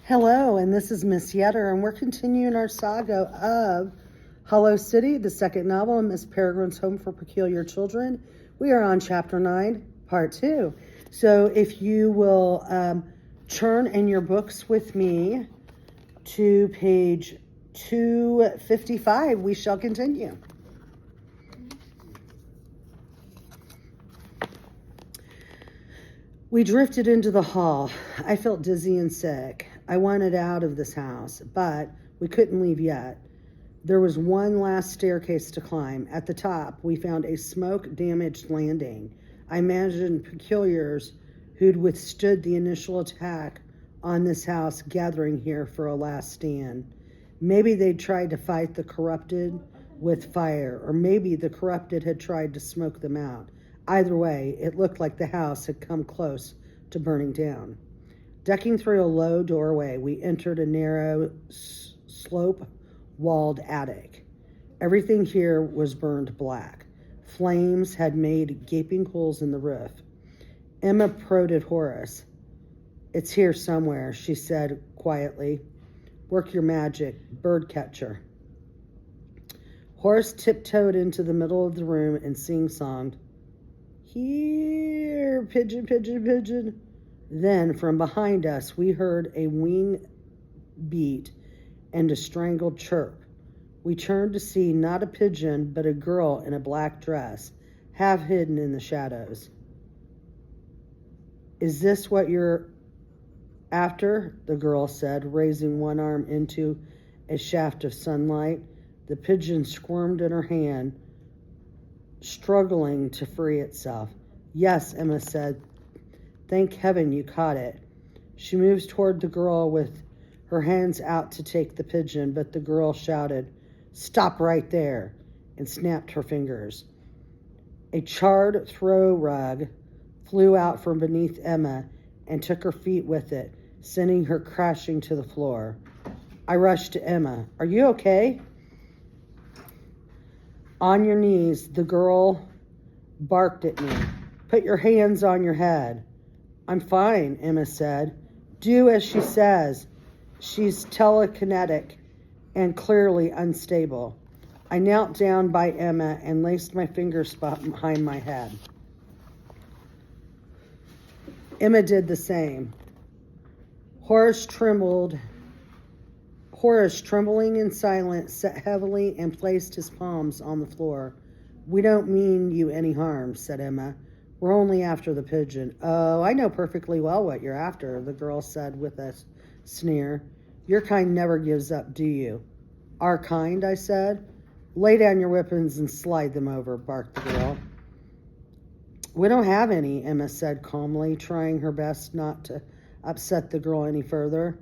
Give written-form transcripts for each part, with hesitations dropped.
Hello, and this is Miss Yetter, and we're continuing our saga of Hollow City, the second novel in Miss Peregrine's Home for Peculiar Children. We are on Chapter 9, Part 2. So if you will turn in your books with me to page 255, we shall continue. We drifted into the hall. I felt dizzy and sick. I wanted out of this house, but we couldn't leave yet. There was one last staircase to climb. At the top, we found a smoke-damaged landing. I imagined peculiars who'd withstood the initial attack on this house gathering here for a last stand. Maybe they'd tried to fight the corrupted with fire, or maybe the corrupted had tried to smoke them out. Either way, it looked like the house had come close to burning down. Ducking through a low doorway, we entered a narrow, slope-walled attic. Everything here was burned black. Flames had made gaping holes in the roof. Emma prodded Horace. "It's here somewhere," she said quietly. "Work your magic, birdcatcher." Horace tiptoed into the middle of the room and sing-songed, "Here, pigeon, pigeon, pigeon." Then, from behind us, we heard a wing beat and a strangled chirp. We turned to see not a pigeon, but a girl in a black dress, half hidden in the shadows. "Is this what you're after?" the girl said, raising one arm into a shaft of sunlight. The pigeon squirmed in her hand, struggling to free itself. "Yes," Emma said. "Thank heaven you caught it." She moved toward the girl with her hands out to take the pigeon, but the girl shouted, "Stop right there," and snapped her fingers. A charred throw rug flew out from beneath Emma and took her feet with it, sending her crashing to the floor. I rushed to Emma. "Are you okay?" "On your knees," the girl barked at me. "Put your hands on your head." "I'm fine," Emma said. "Do as she says." She's telekinetic and clearly unstable. I knelt down by Emma and laced my fingers behind my head. Emma did the same. Horace, trembling in silence, sat heavily and placed his palms on the floor. "We don't mean you any harm," said Emma. "We're only after the pigeon." "Oh, I know perfectly well what you're after," the girl said with a sneer. "Your kind never gives up, do you?" "Our kind," I said. "Lay down your weapons and slide them over," barked the girl. "We don't have any," Emma said calmly, trying her best not to upset the girl any further.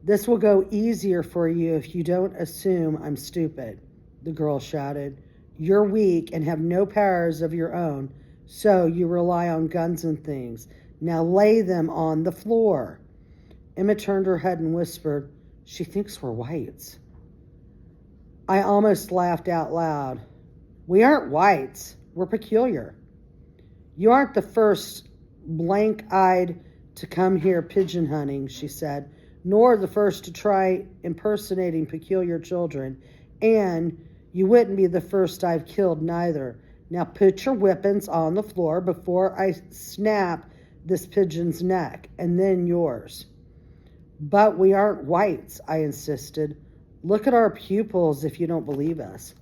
"This will go easier for you if you don't assume I'm stupid," the girl shouted. "You're weak and have no powers of your own, so you rely on guns and things. Now lay them on the floor." Emma turned her head and whispered, "She thinks we're whites." I almost laughed out loud. "We aren't whites. We're peculiar." "You aren't the first blank-eyed to come here pigeon hunting," she said, "nor the first to try impersonating peculiar children, and you wouldn't be the first I've killed neither. Now put your weapons on the floor before I snap this pigeon's neck, and then yours." "But we aren't whites," I insisted. "Look at our pupils if you don't believe us."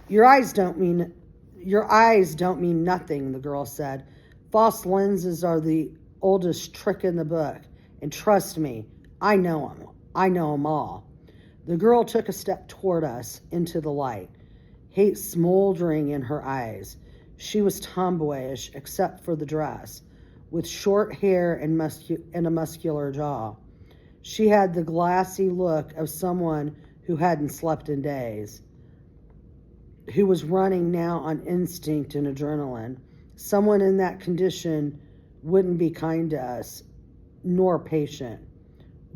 Your eyes don't mean nothing," the girl said. "False lenses are the oldest trick in the book, and trust me, I know 'em. I know 'em all." The girl took a step toward us into the light, hate smoldering in her eyes. She was tomboyish, except for the dress, with short hair and a muscular jaw. She had the glassy look of someone who hadn't slept in days, who was running now on instinct and adrenaline. Someone in that condition wouldn't be kind to us, nor patient.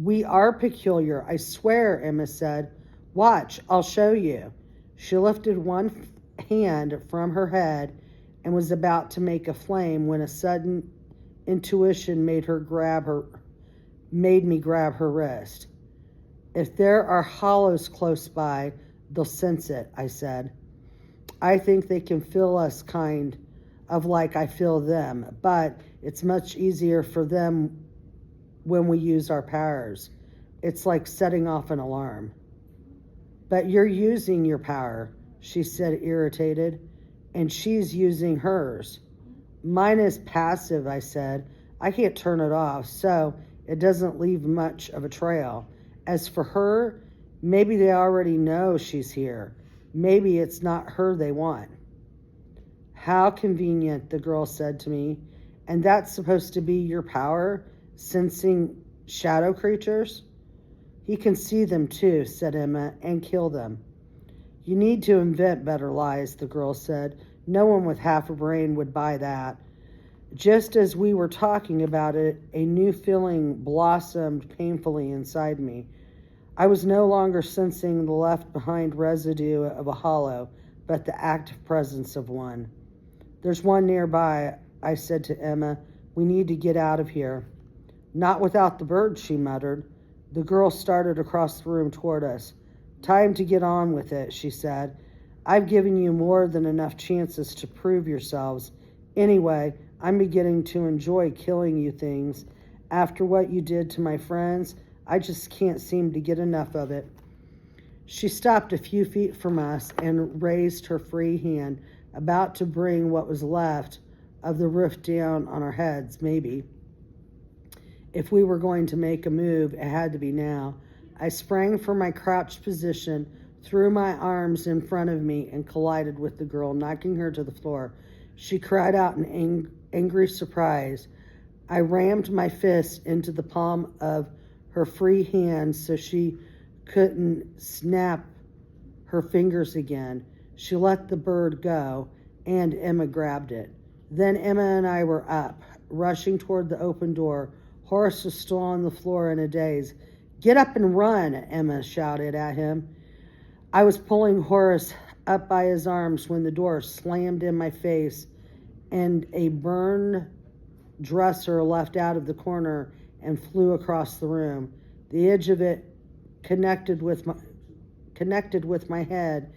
"We are peculiar, I swear," Emma said. "Watch, I'll show you." She lifted one hand from her head and was about to make a flame when a sudden intuition made me grab her wrist. If there are hollows close by, they'll sense it, I said. I think they can feel us kind of like I feel them, but it's much easier for them when we use our powers. It's like setting off an alarm. But you're using your power, she said, irritated, and she's using hers. Mine is passive, I said. I can't turn it off, so it doesn't leave much of a trail. As for her, maybe they already know she's here. Maybe it's not her they want. How convenient, the girl said to me. And that's supposed to be your power, sensing shadow creatures? He can see them too, said Emma, and kill them. You need to invent better lies, the girl said. No one with half a brain would buy that. Just as we were talking about it, a new feeling blossomed painfully inside me. I was no longer sensing the left-behind residue of a hollow, but the active presence of one. There's one nearby, I said to Emma. We need to get out of here. Not without the bird, she muttered. The girl started across the room toward us. Time to get on with it, she said. I've given you more than enough chances to prove yourselves. Anyway, I'm beginning to enjoy killing you things. After what you did to my friends, I just can't seem to get enough of it. She stopped a few feet from us and raised her free hand, about to bring what was left of the roof down on our heads, maybe. If we were going to make a move, it had to be now. I sprang from my crouched position, threw my arms in front of me, and collided with the girl, knocking her to the floor. She cried out in angry surprise. I rammed my fist into the palm of her free hand so she couldn't snap her fingers again. She let the bird go, and Emma grabbed it. Then Emma and I were up, rushing toward the open door. Horace was still on the floor in a daze. Get up and run, Emma shouted at him. I was pulling Horace up by his arms when the door slammed in my face and a burned dresser leapt out of the corner and flew across the room. The edge of it connected with my head,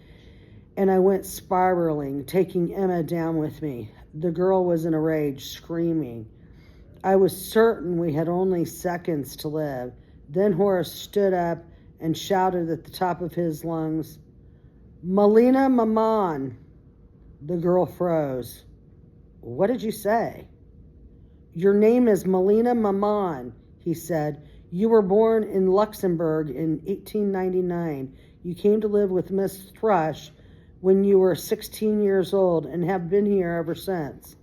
and I went spiraling, taking Emma down with me. The girl was in a rage, screaming. I was certain we had only seconds to live. Then Horace stood up and shouted at the top of his lungs, Melina Maman. The girl froze. What did you say? Your name is Melina Maman, he said. You were born in Luxembourg in 1899. You came to live with Miss Thrush when you were 16 years old and have been here ever since.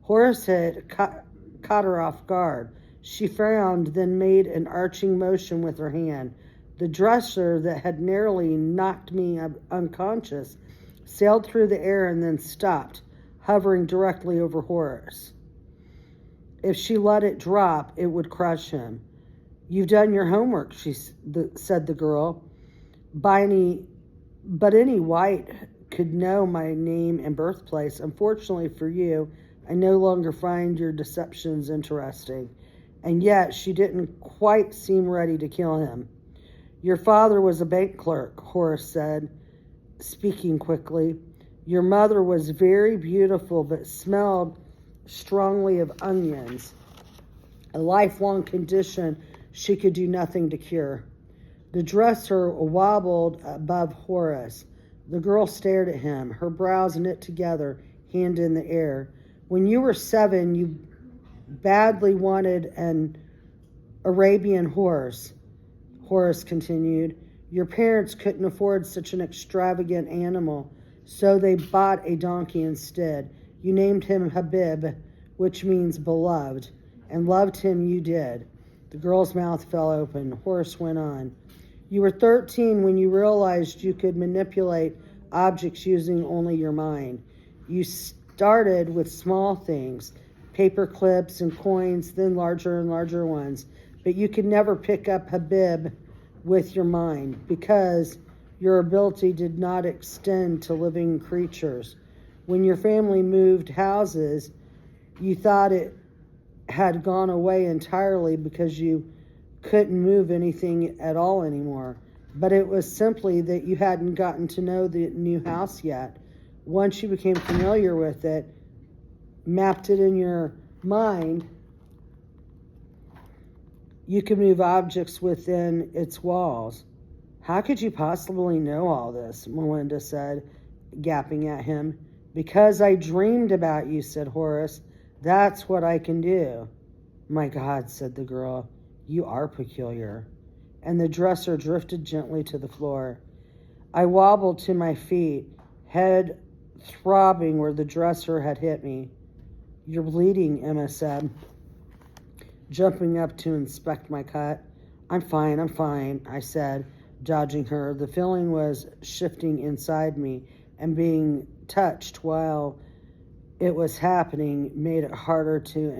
Horace had caught her off guard. She frowned, then made an arching motion with her hand. The dresser that had nearly knocked me unconscious sailed through the air and then stopped, hovering directly over Horace. If she let it drop, it would crush him. You've done your homework, said the girl. But any white could know my name and birthplace. Unfortunately for you, I no longer find your deceptions interesting. And yet she didn't quite seem ready to kill him. Your father was a bank clerk, Horace said, speaking quickly. Your mother was very beautiful, but smelled strongly of onions, a lifelong condition she could do nothing to cure. The dresser wobbled above Horace. The girl stared at him, her brows knit together, hand in the air. When you were 7, you badly wanted an Arabian horse, Horace continued. Your parents couldn't afford such an extravagant animal, so they bought a donkey instead. You named him Habib, which means beloved, and loved him you did. The girl's mouth fell open. Horace went on. You were 13 when you realized you could manipulate objects using only your mind. You started with small things, paper clips and coins, then larger and larger ones. But you could never pick up Habib with your mind because your ability did not extend to living creatures. When your family moved houses, you thought it had gone away entirely because you couldn't move anything at all anymore. But it was simply that you hadn't gotten to know the new house yet. Once you became familiar with it, mapped it in your mind, you could move objects within its walls. How could you possibly know all this? Melinda said, gapping at him. Because I dreamed about you, said Horace. That's what I can do. My God, said the girl, you are peculiar. And the dresser drifted gently to the floor. I wobbled to my feet, head throbbing where the dresser had hit me. You're bleeding, Emma said, jumping up to inspect my cut. I'm fine, I said, dodging her. The feeling was shifting inside me, and being touched while it was happening made it harder to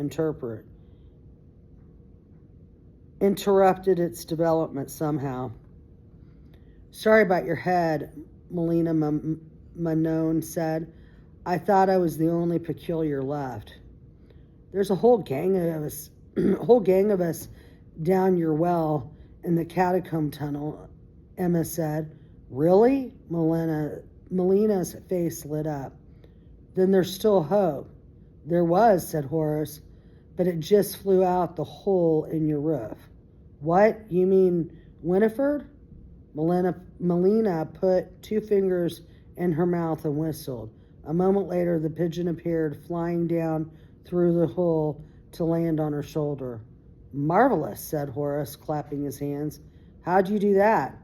interrupted its development somehow. Sorry about your head, Melina Manon said. I thought I was the only peculiar left. There's a whole gang of us down your well in the catacomb tunnel, Emma said. Really? Melina's face lit up. Then there's still hope. There was, said Horace, but it just flew out the hole in your roof. What? You mean Winifred? Melina put 2 fingers in her mouth and whistled. A moment later, the pigeon appeared, flying down through the hole to land on her shoulder. Marvelous, said Horace, clapping his hands. How'd you do that?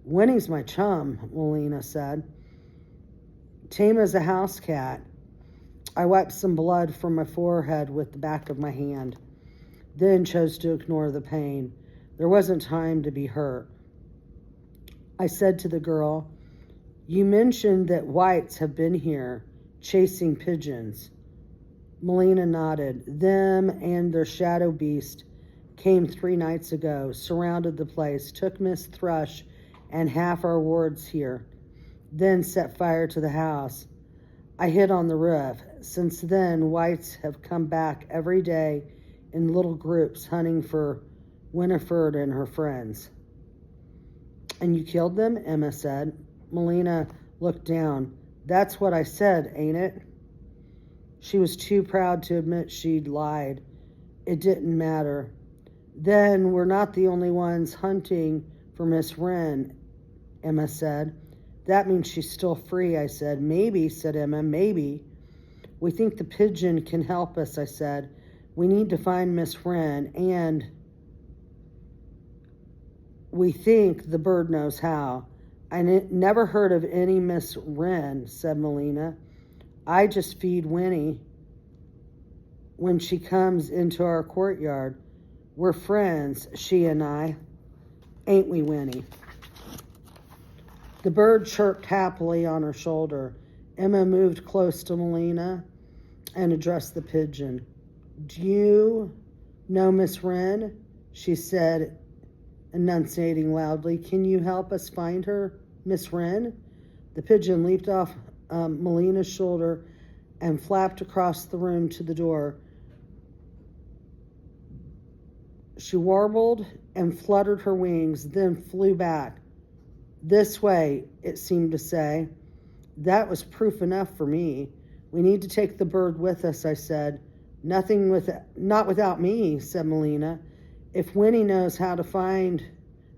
Winnie's my chum, Melina said. Tame as a house cat. I wiped some blood from my forehead with the back of my hand, then chose to ignore the pain. There wasn't time to be hurt. I said to the girl, you mentioned that whites have been here, chasing pigeons. Melina nodded. Them and their shadow beast came 3 nights ago, surrounded the place, took Miss Thrush and half our wards here, then set fire to the house. I hid on the roof. Since then, whites have come back every day in little groups hunting for Winifred and her friends. And you killed them? Emma said. Melina looked down. That's what I said, ain't it? She was too proud to admit she'd lied. It didn't matter. Then we're not the only ones hunting for Miss Wren, Emma said. That means she's still free, I said. Maybe, said Emma, maybe. We think the pigeon can help us, I said. We need to find Miss Wren, and we think the bird knows how. I never heard of any Miss Wren, said Melina. I just feed Winnie when she comes into our courtyard. We're friends, she and I. Ain't we, Winnie? The bird chirped happily on her shoulder. Emma moved close to Melina and addressed the pigeon. Do you know Miss Wren? She said, enunciating loudly. Can you help us find her, Miss Wren? The pigeon leaped off Melina's shoulder and flapped across the room to the door. She warbled and fluttered her wings, then flew back. This way, it seemed to say. That was proof enough for me. We need to take the bird with us, I said. Not without me, said Melina. If Winnie knows how to find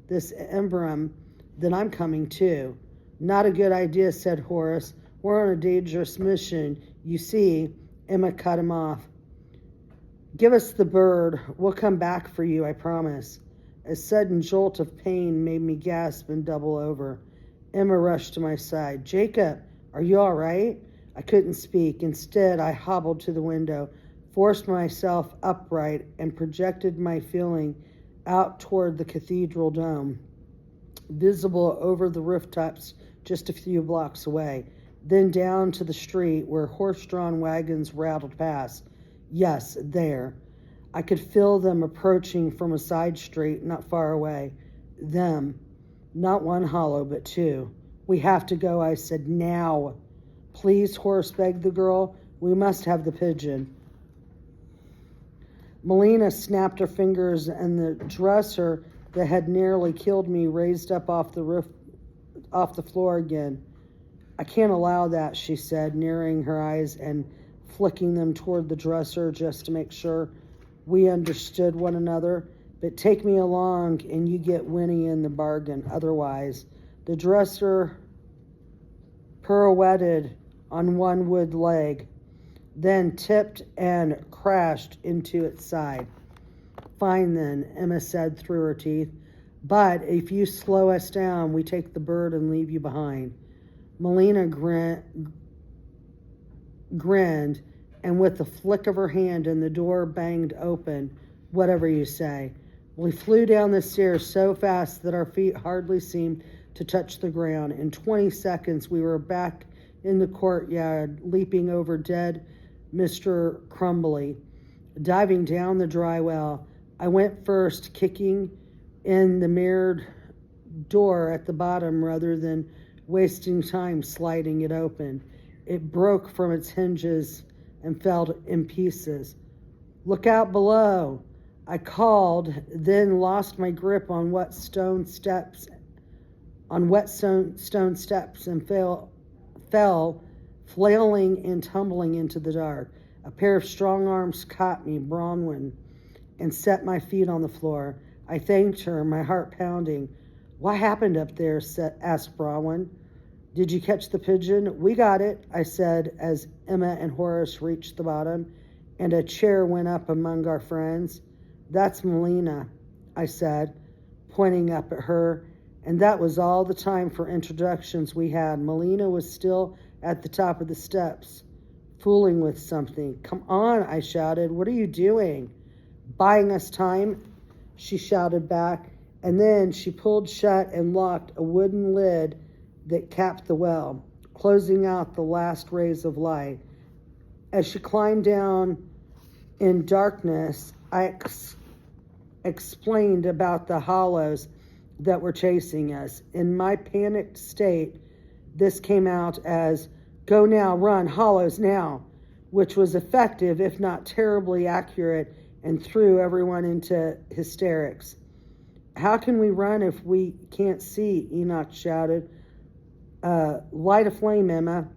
this emblem, then I'm coming too. Not a good idea, said Horace. We're on a dangerous mission. You see, Emma cut him off. Give us the bird. We'll come back for you, I promise. A sudden jolt of pain made me gasp and double over. Emma rushed to my side. Jacob, are you all right? I couldn't speak. Instead, I hobbled to the window, forced myself upright, and projected my feeling out toward the cathedral dome, visible over the rooftops just a few blocks away, then down to the street where horse-drawn wagons rattled past. Yes, there. I could feel them approaching from a side street not far away. Them. Not one hollow, but 2. We have to go, I said. Now. Please, Horace begged the girl. We must have the pigeon. Melina snapped her fingers, and the dresser that had nearly killed me raised up off the floor again. I can't allow that, she said, narrowing her eyes and flicking them toward the dresser just to make sure we understood one another. But take me along and you get Winnie in the bargain. Otherwise, the dresser pirouetted on one wood leg, then tipped and crashed into its side. Fine then, Emma said through her teeth. But if you slow us down, we take the bird and leave you behind. Melina grinned, and with the flick of her hand and the door banged open, whatever you say. We flew down the stairs so fast that our feet hardly seemed to touch the ground. In 20 seconds, we were back in the courtyard, leaping over dead Mr. Crumbly, diving down the dry well. I went first, kicking in the mirrored door at the bottom rather than wasting time sliding it open. It broke from its hinges and fell in pieces. Look out below, I called, then lost my grip on wet stone steps and fell, flailing and tumbling into the dark. A pair of strong arms caught me, Bronwyn, and set my feet on the floor. I thanked her, my heart pounding. What happened up there? Asked Bronwyn. Did you catch the pigeon? We got it, I said as Emma and Horace reached the bottom, and a chair went up among our friends. That's Melina, I said, pointing up at her, and that was all the time for introductions we had. Melina was still at the top of the steps, fooling with something. Come on, I shouted. What are you doing? Buying us time, she shouted back, and then she pulled shut and locked a wooden lid that capped the well, closing out the last rays of light. As she climbed down in darkness, I explained about the hollows that were chasing us. In my panicked state, this came out as, "Go now, run, hollows now," which was effective, if not terribly accurate, and threw everyone into hysterics. How can we run if we can't see? Enoch shouted. Light a flame, Emma.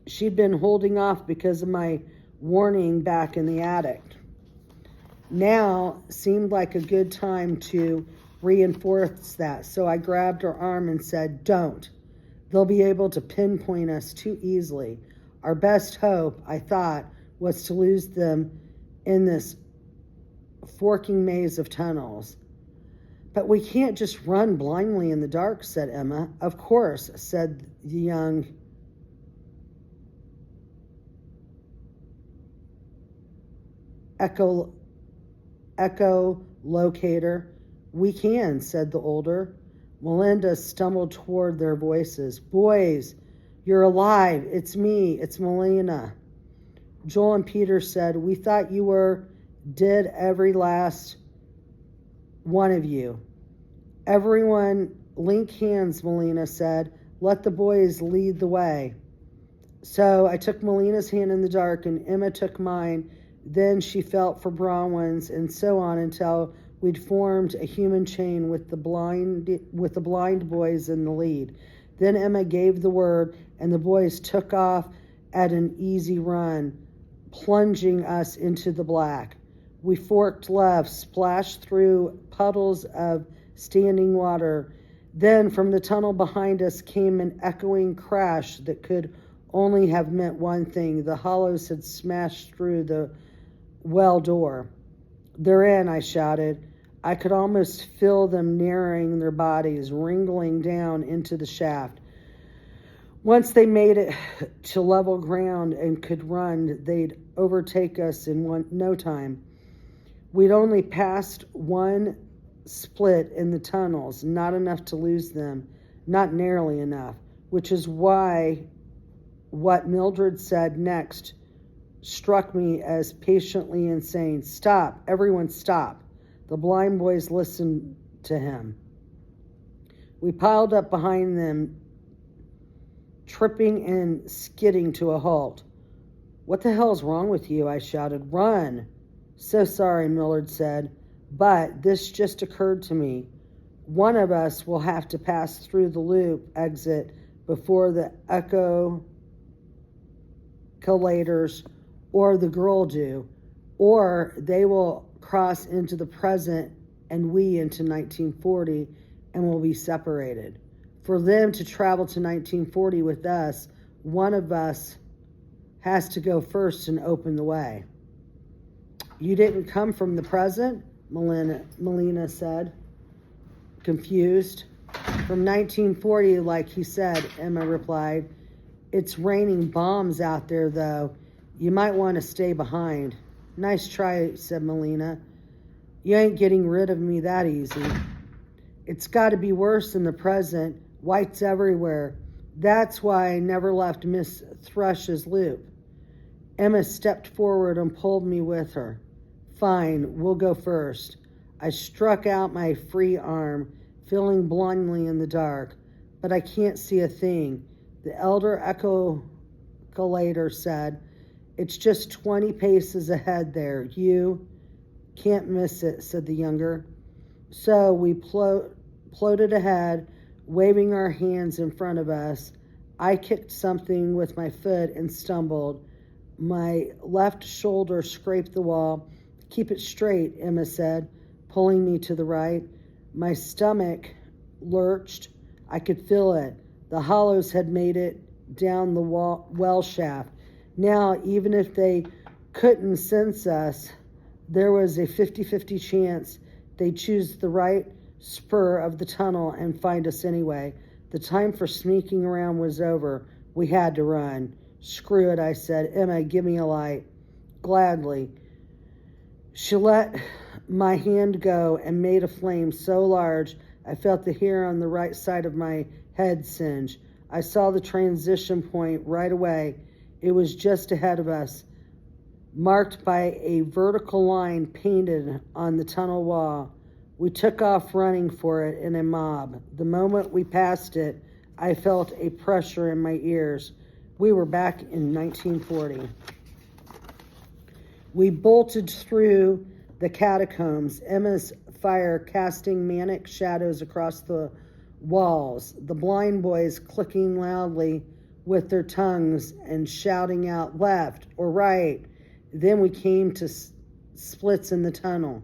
She'd been holding off because of my warning back in the attic. Now seemed like a good time to reinforce that, so I grabbed her arm and said, "Don't. They'll be able to pinpoint us too easily." Our best hope, I thought, was to lose them in this forking maze of tunnels. But we can't just run blindly in the dark, said Emma. Of course, said the young echolocator. We can, said the older. Melinda stumbled toward their voices. Boys, you're alive. It's me. It's Melina. Joel and Peter said, we thought you were dead, every last one of you. Everyone link hands, Melina said. Let the boys lead the way. So I took Melina's hand in the dark and Emma took mine. Then she felt for Bronwyn's and so on until we'd formed a human chain with the blind boys in the lead. Then Emma gave the word and the boys took off at an easy run, plunging us into the black. We forked left, splashed through puddles of standing water. Then from the tunnel behind us came an echoing crash that could only have meant one thing. The hollows had smashed through the well door. They're in, I shouted. I could almost feel them narrowing their bodies, wriggling down into the shaft. Once they made it to level ground and could run, they'd overtake us in no time. We'd only passed one split in the tunnels, not enough to lose them, not nearly enough, which is why what Mildred said next struck me as patiently insane. Stop, everyone stop. The blind boys listened to him. We piled up behind them, tripping and skidding to a halt. What the hell's wrong with you? I shouted. Run! So sorry, Millard said, but this just occurred to me. One of us will have to pass through the loop exit before the echo-collators or the girl do, or they will cross into the present and we into 1940 and will be separated. For them to travel to 1940 with us, one of us has to go first and open the way. You didn't come from the present? Melina said, confused. From 1940, like he said, Emma replied. It's raining bombs out there, though. You might want to stay behind. Nice try, said Melina. You ain't getting rid of me that easy. It's got to be worse than the present. Whites everywhere. That's why I never left Miss Thrush's loop. Emma stepped forward and pulled me with her. Fine, we'll go first. I struck out my free arm, feeling blindly in the dark, but I can't see a thing. The elder echo-collator said, it's just 20 paces ahead there. You can't miss it, said the younger. So we floated ahead, waving our hands in front of us. I kicked something with my foot and stumbled. My left shoulder scraped the wall. Keep it straight, Emma said, pulling me to the right. My stomach lurched. I could feel it. The hollows had made it down the well shaft. Now, even if they couldn't sense us, there was a 50-50 chance they'd choose the right spur of the tunnel and find us anyway. The time for sneaking around was over. We had to run. Screw it, I said. Emma, give me a light. Gladly. She let my hand go and made a flame so large I felt the hair on the right side of my head singe. I saw the transition point right away. It was just ahead of us, marked by a vertical line painted on the tunnel wall. We took off running for it in a mob. The moment we passed it, I felt a pressure in my ears. We were back in 1940. We bolted through the catacombs, Emma's fire casting manic shadows across the walls, the blind boys clicking loudly with their tongues and shouting out left or right. Then we came to splits in the tunnel.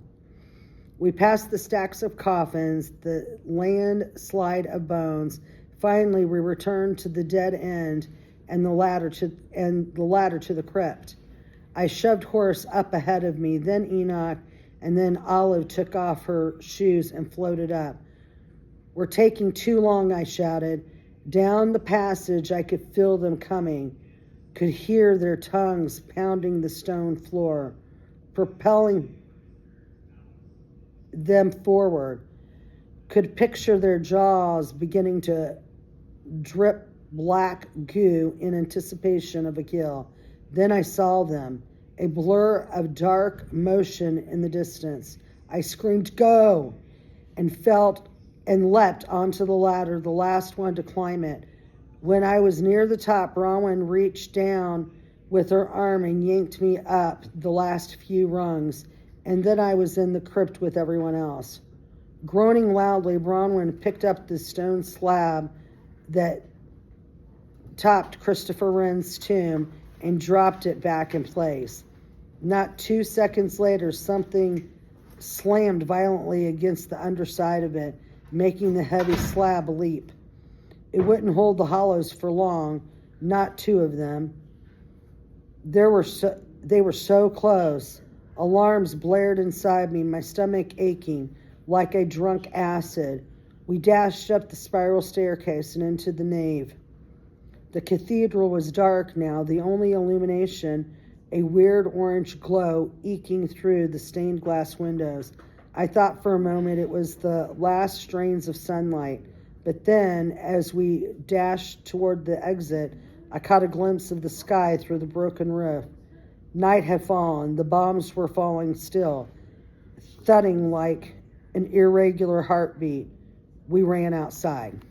We passed the stacks of coffins, the landslide of bones. Finally, we returned to the dead end and the ladder to the crypt. I shoved Horace up ahead of me, then Enoch, and then Olive took off her shoes and floated up. We're taking too long, I shouted. Down the passage, I could feel them coming, could hear their tongues pounding the stone floor, propelling them forward, could picture their jaws beginning to drip black goo in anticipation of a kill. Then I saw them, a blur of dark motion in the distance. I screamed, go, and leapt onto the ladder, the last one to climb it. When I was near the top, Bronwyn reached down with her arm and yanked me up the last few rungs, and then I was in the crypt with everyone else. Groaning loudly, Bronwyn picked up the stone slab that topped Christopher Wren's tomb and dropped it back in place. Not 2 seconds later, something slammed violently against the underside of it, making the heavy slab leap. It wouldn't hold the hollows for long, not 2 of them. They were so close. Alarms blared inside me, my stomach aching like I drunk acid. We dashed up the spiral staircase and into the nave. The cathedral was dark now, the only illumination, a weird orange glow eking through the stained glass windows. I thought for a moment it was the last strains of sunlight, but then, as we dashed toward the exit, I caught a glimpse of the sky through the broken roof. Night had fallen. The bombs were falling still, thudding like an irregular heartbeat. We ran outside.